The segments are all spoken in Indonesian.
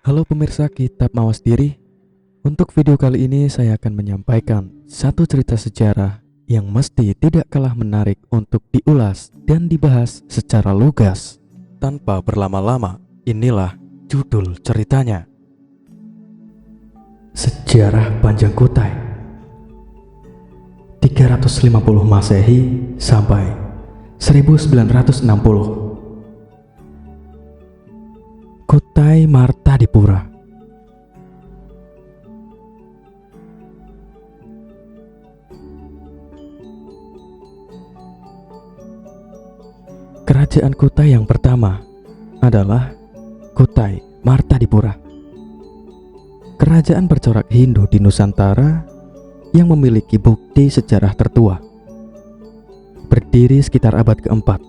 Halo pemirsa Kitab Mawas Diri. Untuk video kali ini saya akan menyampaikan satu cerita sejarah yang mesti tidak kalah menarik untuk diulas dan dibahas secara lugas. Tanpa berlama-lama, inilah judul ceritanya. Sejarah Panjang Kutai 350 Masehi sampai 1960. Kutai Martadipura. Kerajaan Kutai yang pertama adalah Kutai Martadipura. Kerajaan bercorak Hindu di Nusantara yang memiliki bukti sejarah tertua. Berdiri sekitar abad keempat.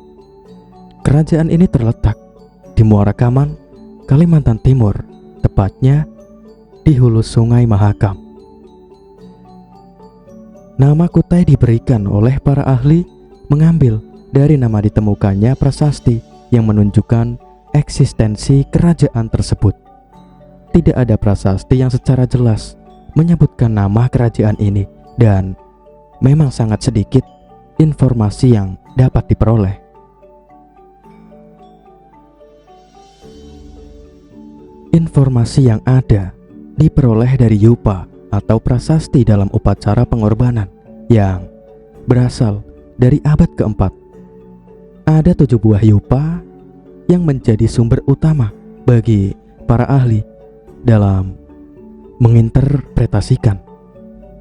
Kerajaan ini terletak di Muara Kaman, Kalimantan Timur, tepatnya di hulu Sungai Mahakam. Nama Kutai diberikan oleh para ahli mengambil dari nama ditemukannya prasasti yang menunjukkan eksistensi kerajaan tersebut. Tidak ada prasasti yang secara jelas menyebutkan nama kerajaan ini, dan memang sangat sedikit informasi yang dapat diperoleh. Informasi yang ada diperoleh dari yupa atau prasasti dalam upacara pengorbanan yang berasal dari abad keempat. Ada 7 buah yupa yang menjadi sumber utama bagi para ahli dalam menginterpretasikan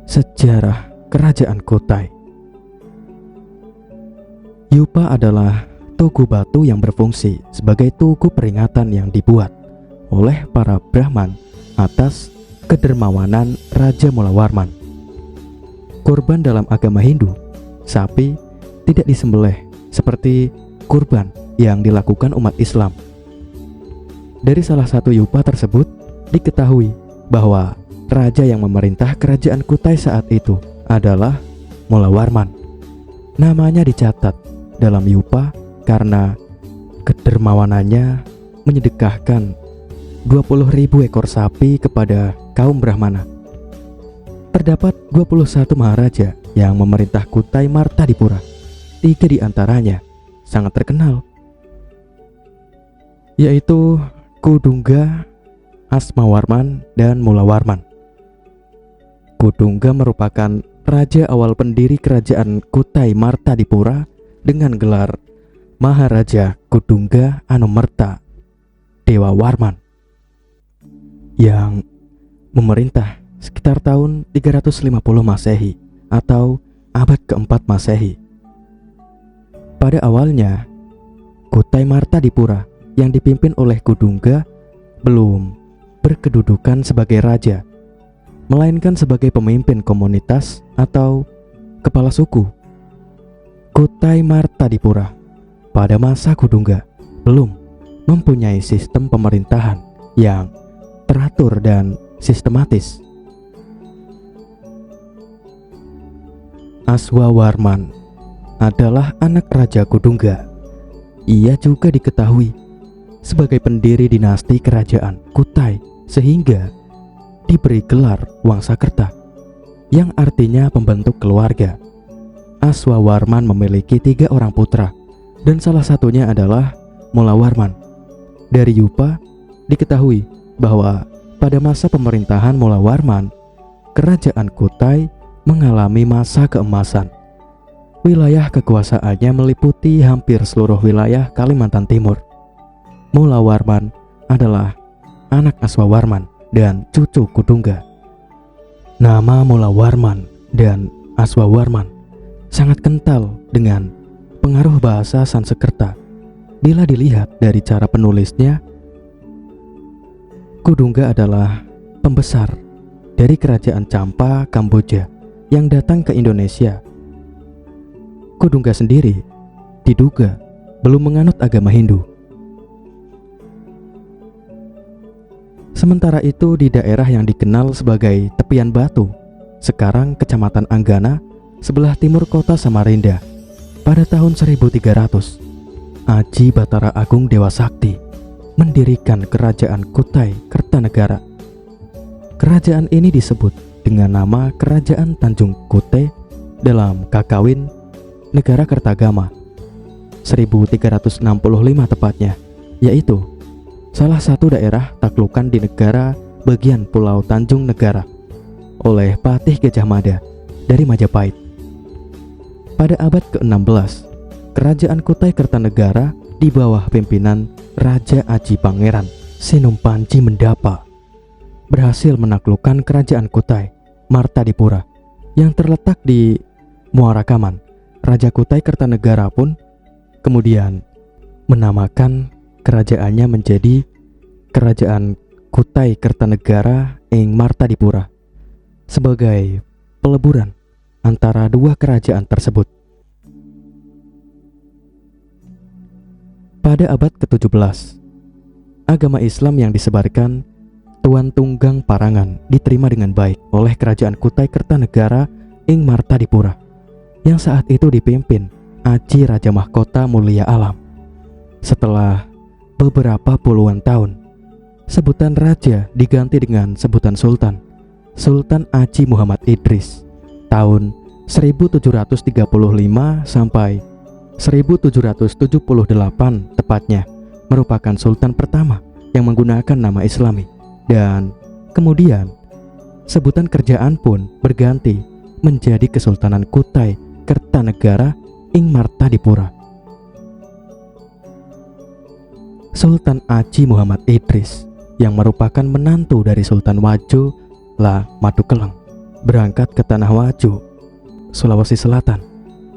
sejarah kerajaan Kutai. Yupa adalah tugu batu yang berfungsi sebagai tugu peringatan yang dibuat oleh para Brahman atas kedermawanan Raja Mulawarman. Kurban dalam agama Hindu, sapi tidak disembelih seperti kurban yang dilakukan umat Islam. Dari salah satu yupa tersebut diketahui bahwa raja yang memerintah kerajaan Kutai saat itu adalah Mulawarman. Namanya dicatat dalam yupa karena kedermawanannya menyedekahkan 20.000 ekor sapi kepada kaum Brahmana. Terdapat 21 maharaja yang memerintah Kutai Martadipura. 3 di antaranya sangat terkenal, yaitu Kudungga, Asmawarman, dan Mulawarman. Kudungga merupakan raja awal pendiri kerajaan Kutai Martadipura dengan gelar Maharaja Kudungga Anomerta Dewa Warman, yang memerintah sekitar tahun 350 Masehi atau abad keempat Masehi. Pada awalnya, Kutai Martadipura yang dipimpin oleh Kudungga belum berkedudukan sebagai raja, melainkan sebagai pemimpin komunitas atau kepala suku. Kutai Martadipura pada masa Kudungga belum mempunyai sistem pemerintahan yang teratur dan sistematis. Aswawarman adalah anak Raja Kudungga. Ia juga diketahui sebagai pendiri dinasti kerajaan Kutai, sehingga diberi gelar Wangsakerta yang artinya pembentuk keluarga. Aswawarman memiliki 3 orang putra, dan salah satunya adalah Mulawarman. Dari yupa diketahui bahwa pada masa pemerintahan Mulawarman, kerajaan Kutai mengalami masa keemasan. Wilayah kekuasaannya meliputi hampir seluruh wilayah Kalimantan Timur. Mulawarman adalah anak Aswawarman dan cucu Kudungga. Nama Mulawarman dan Aswawarman sangat kental dengan pengaruh bahasa Sanskerta. Bila dilihat dari cara penulisnya, Kudungga adalah pembesar dari kerajaan Champa, Kamboja yang datang ke Indonesia. Kudungga sendiri diduga belum menganut agama Hindu. Sementara itu, di daerah yang dikenal sebagai Tepian Batu, sekarang Kecamatan Anggana, sebelah timur kota Samarinda, pada tahun 1300, Aji Batara Agung Dewa Sakti mendirikan kerajaan Kutai Kertanegara. Kerajaan ini disebut dengan nama Kerajaan Tanjung Kutai dalam Kakawin Negara Kertagama 1365 tepatnya, yaitu salah satu daerah taklukan di negara bagian Pulau Tanjung Negara oleh Patih Gajah Mada dari Majapahit. Pada abad ke-16, Kerajaan Kutai Kertanegara di bawah pimpinan Raja Aji Pangeran Senumpanci Mendapa berhasil menaklukkan Kerajaan Kutai Martadipura yang terletak di Muarakaman. Raja Kutai Kertanegara pun kemudian menamakan kerajaannya menjadi Kerajaan Kutai Kertanegara ing Martadipura sebagai peleburan antara dua kerajaan tersebut. Pada abad ke-17, agama Islam yang disebarkan Tuan Tunggang Parangan diterima dengan baik oleh Kerajaan Kutai Kertanegara ing Martadipura yang saat itu dipimpin Aji Raja Mahkota Mulia Alam. Setelah beberapa puluhan tahun, sebutan raja diganti dengan sebutan sultan. Sultan Aji Muhammad Idris tahun 1735 sampai 1778 tepatnya merupakan sultan pertama yang menggunakan nama Islami, dan kemudian sebutan kerajaan pun berganti menjadi Kesultanan Kutai Kertanegara ing Martadipura. Sultan Aji Muhammad Idris yang merupakan menantu dari Sultan Wajo La Madukeleng berangkat ke tanah Wajo, Sulawesi Selatan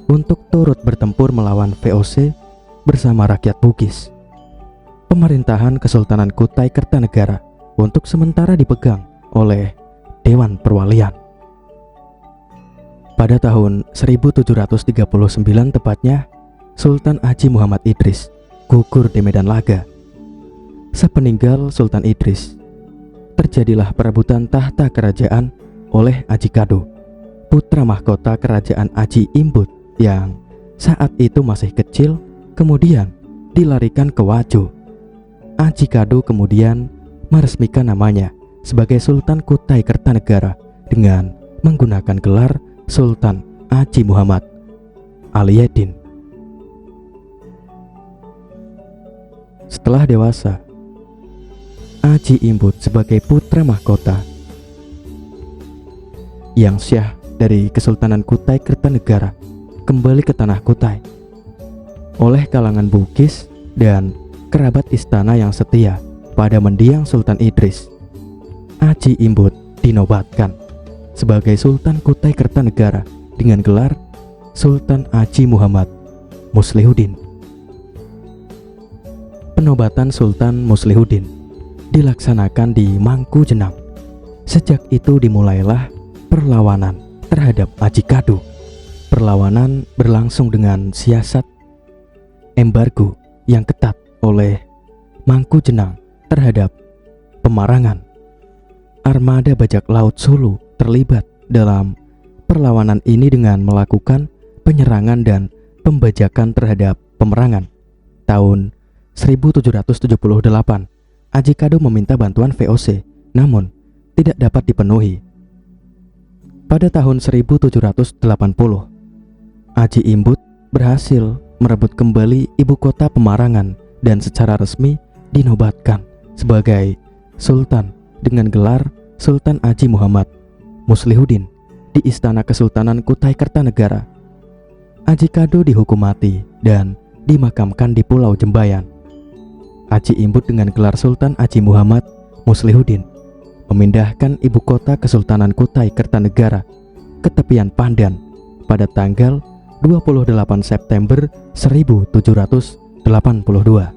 untuk turut bertempur melawan VOC bersama rakyat Bugis. Pemerintahan Kesultanan Kutai Kertanegara untuk sementara dipegang oleh Dewan Perwalian. Pada tahun 1739 tepatnya, Sultan Aji Muhammad Idris gugur di medan laga. Sepeninggal Sultan Idris, terjadilah perebutan tahta kerajaan oleh Aji Kado, putra mahkota kerajaan Aji Imbut yang saat itu masih kecil, kemudian dilarikan ke Wajo. Aji Kado kemudian meresmikan namanya sebagai Sultan Kutai Kertanegara dengan menggunakan gelar Sultan Aji Muhammad Aliyeddin. Setelah dewasa, Aji Imbut sebagai putra mahkota yang syah dari Kesultanan Kutai Kertanegara kembali ke tanah Kutai oleh kalangan Bugis dan kerabat istana yang setia pada mendiang Sultan Idris. Aji Imbut dinobatkan sebagai Sultan Kutai Kertanegara dengan gelar Sultan Aji Muhammad Muslihuddin. Penobatan Sultan Muslihuddin dilaksanakan di Mangku Jenang. Sejak itu dimulailah perlawanan terhadap Aji Kado. Perlawanan berlangsung dengan siasat embargo yang ketat oleh Mangku Jenang terhadap Pemarangan. Armada bajak laut Sulu terlibat dalam perlawanan ini dengan melakukan penyerangan dan pembajakan terhadap Pemarangan. Tahun 1778, Aji Kado meminta bantuan VOC, namun tidak dapat dipenuhi. Pada tahun 1780, Aji Imbut berhasil merebut kembali ibu kota Pemarangan dan secara resmi dinobatkan sebagai Sultan dengan gelar Sultan Aji Muhammad Muslihuddin di Istana Kesultanan Kutai Kertanegara. Aji Kado dihukum mati dan dimakamkan di Pulau Jembayan. Aji Imbut dengan gelar Sultan Aji Muhammad Muslihuddin memindahkan ibu kota Kesultanan Kutai Kertanegara ke tepian Pandan pada tanggal 28 September 1782.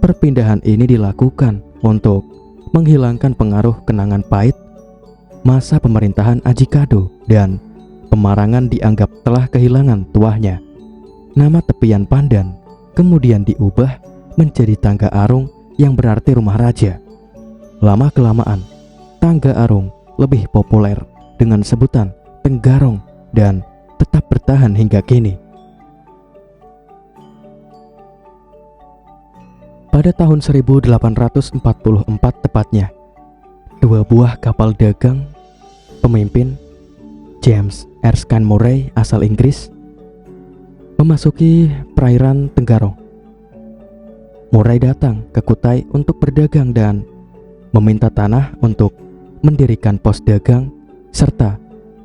Perpindahan ini dilakukan untuk menghilangkan pengaruh kenangan pahit masa pemerintahan Aji Kado, dan Pemarangan dianggap telah kehilangan tuahnya. Nama tepian Pandan kemudian diubah menjadi Tangga Arung yang berarti rumah raja. Lama-kelamaan, Tangga Arung lebih populer dengan sebutan Tenggarong dan tetap bertahan hingga kini. Pada tahun 1844 tepatnya, dua buah kapal dagang pemimpin James Erskine Murray asal Inggris memasuki perairan Tenggarong. Murray datang ke Kutai untuk berdagang dan meminta tanah untuk mendirikan pos dagang serta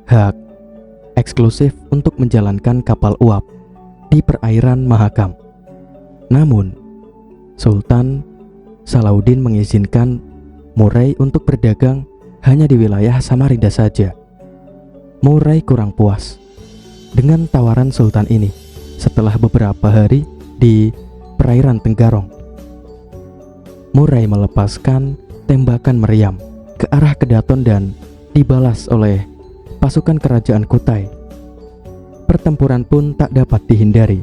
hak eksklusif untuk menjalankan kapal uap di perairan Mahakam. Namun, Sultan Salahuddin mengizinkan Murray untuk berdagang hanya di wilayah Samarinda saja. Murray kurang puas dengan tawaran Sultan ini. Setelah beberapa hari di perairan Tenggarong, Murray melepaskan tembakan meriam ke arah Kedaton dan dibalas oleh pasukan kerajaan Kutai. Pertempuran pun tak dapat dihindari.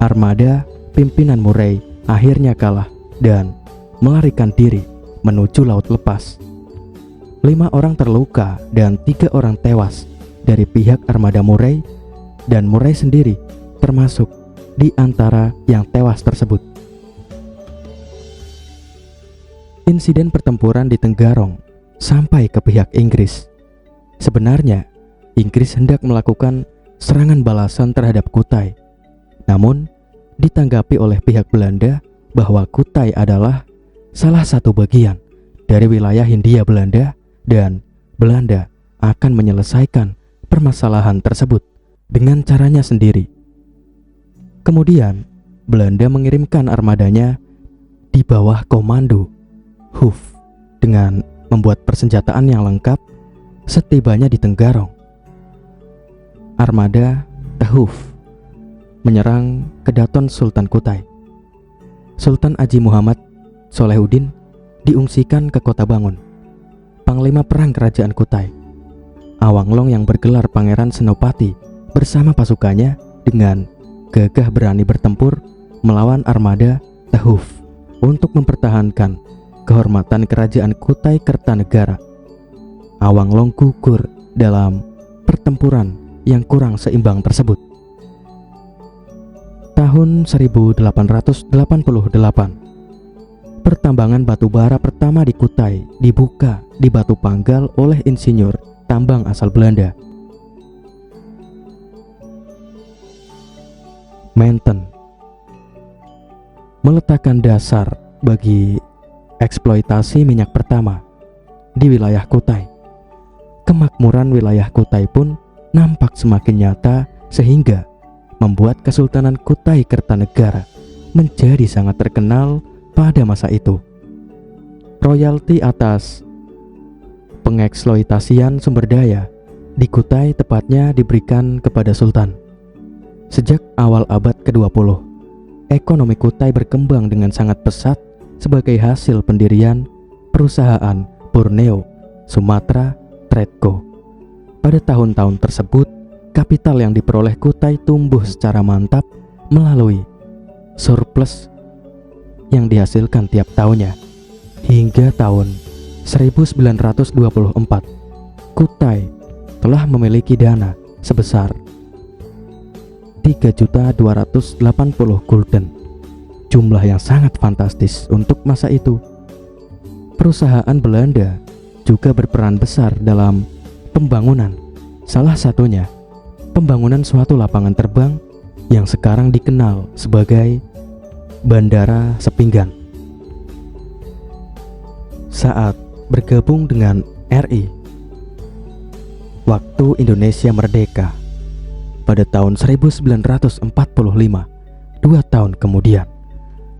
Armada pimpinan Murray akhirnya kalah dan melarikan diri menuju Laut Lepas. 5 orang terluka dan 3 orang tewas dari pihak armada Murray, dan Murray sendiri termasuk di antara yang tewas tersebut. Insiden pertempuran di Tenggarong sampai ke pihak Inggris. Sebenarnya, Inggris hendak melakukan serangan balasan terhadap Kutai. Namun, ditanggapi oleh pihak Belanda bahwa Kutai adalah salah satu bagian dari wilayah Hindia Belanda dan Belanda akan menyelesaikan permasalahan tersebut dengan caranya sendiri. Kemudian, Belanda mengirimkan armadanya di bawah komando Hoof dengan membuat persenjataan yang lengkap. Setibanya di Tenggarong, armada The Hoof menyerang Kedaton Sultan Kutai. Sultan Haji Muhammad Salahuddin diungsikan ke Kota Bangun. Panglima perang kerajaan Kutai, Awanglong yang bergelar Pangeran Senopati, bersama pasukannya dengan gagah berani bertempur melawan armada The Hoof untuk mempertahankan kehormatan kerajaan Kutai Kertanegara. Awanglong gugur dalam pertempuran yang kurang seimbang tersebut. Tahun 1888, pertambangan batu bara pertama di Kutai dibuka di Batu Panggal oleh insinyur tambang asal Belanda. Menten meletakkan dasar bagi eksploitasi minyak pertama di wilayah Kutai. Kemakmuran wilayah Kutai pun nampak semakin nyata sehingga membuat Kesultanan Kutai Kertanegara menjadi sangat terkenal pada masa itu. Royalti atas pengeksploitasian sumber daya di Kutai tepatnya diberikan kepada Sultan. Sejak awal abad ke-20, ekonomi Kutai berkembang dengan sangat pesat sebagai hasil pendirian perusahaan Borneo Sumatra Trade Co. Pada tahun-tahun tersebut, kapital yang diperoleh Kutai tumbuh secara mantap melalui surplus yang dihasilkan tiap tahunnya. Hingga tahun 1924, Kutai telah memiliki dana sebesar 3.280 gulden, jumlah yang sangat fantastis untuk masa itu. Perusahaan Belanda juga berperan besar dalam pembangunan, salah satunya pembangunan suatu lapangan terbang yang sekarang dikenal sebagai Bandara Sepinggan. Saat bergabung dengan RI, waktu Indonesia merdeka pada tahun 1945, 2 tahun kemudian,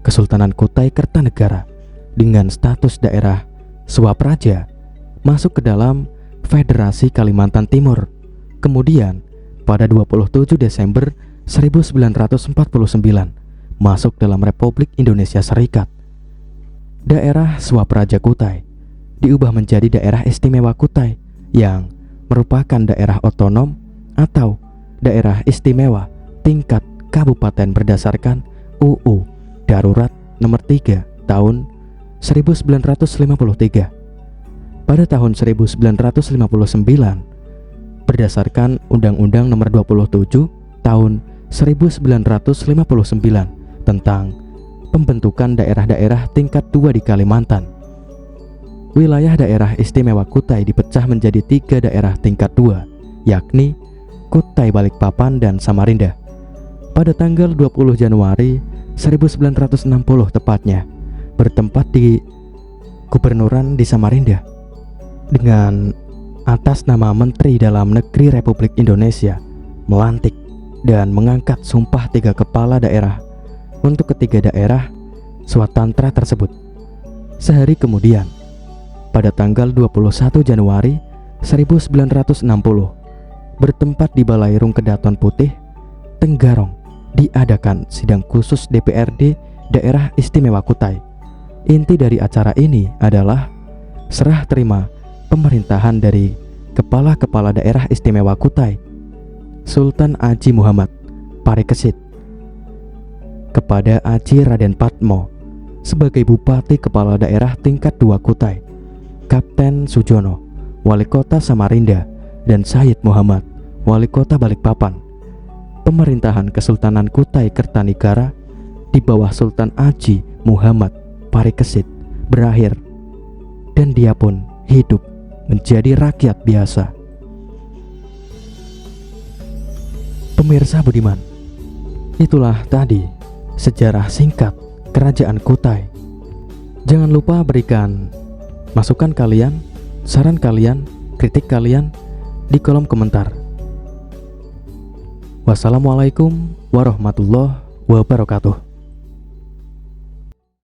Kesultanan Kutai Kertanegara dengan status daerah Swapraja masuk ke dalam Federasi Kalimantan Timur. Kemudian pada 27 Desember 1949 masuk dalam Republik Indonesia Serikat. Daerah Swapraja Kutai diubah menjadi Daerah Istimewa Kutai yang merupakan daerah otonom atau daerah istimewa tingkat kabupaten berdasarkan UU Darurat Nomor 3 tahun 1953. Pada tahun 1959 berdasarkan Undang-Undang Nomor 27 tahun 1959 tentang pembentukan daerah-daerah tingkat 2 di Kalimantan. Wilayah daerah istimewa Kutai dipecah menjadi 3 daerah tingkat 2, yakni Kutai Balikpapan dan Samarinda. Pada tanggal 20 Januari 1960 tepatnya, bertempat di Gubernuran di Samarinda dengan atas nama Menteri Dalam Negeri Republik Indonesia melantik dan mengangkat sumpah 3 kepala daerah untuk ketiga daerah swatantra tersebut. Sehari kemudian, pada tanggal 21 Januari 1960, bertempat di Balairung Kedaton Putih, Tenggarong, diadakan sidang khusus DPRD Daerah Istimewa Kutai. Inti dari acara ini adalah serah terima pemerintahan dari Kepala-Kepala Daerah Istimewa Kutai, Sultan Aji Muhammad Parikesit, kepada Aji Raden Patmo sebagai Bupati Kepala Daerah tingkat 2 Kutai, Kapten Sujono, Wali Kota Samarinda, dan Said Muhammad, Wali Kota Balikpapan. Pemerintahan Kesultanan Kutai Kertanegara di bawah Sultan Aji Muhammad Parikesit berakhir, dan dia pun hidup menjadi rakyat biasa. Pemirsa budiman, itulah tadi sejarah singkat Kerajaan Kutai. Jangan lupa berikan masukan kalian, saran kalian, kritik kalian di kolom komentar. Wassalamualaikum warahmatullahi wabarakatuh.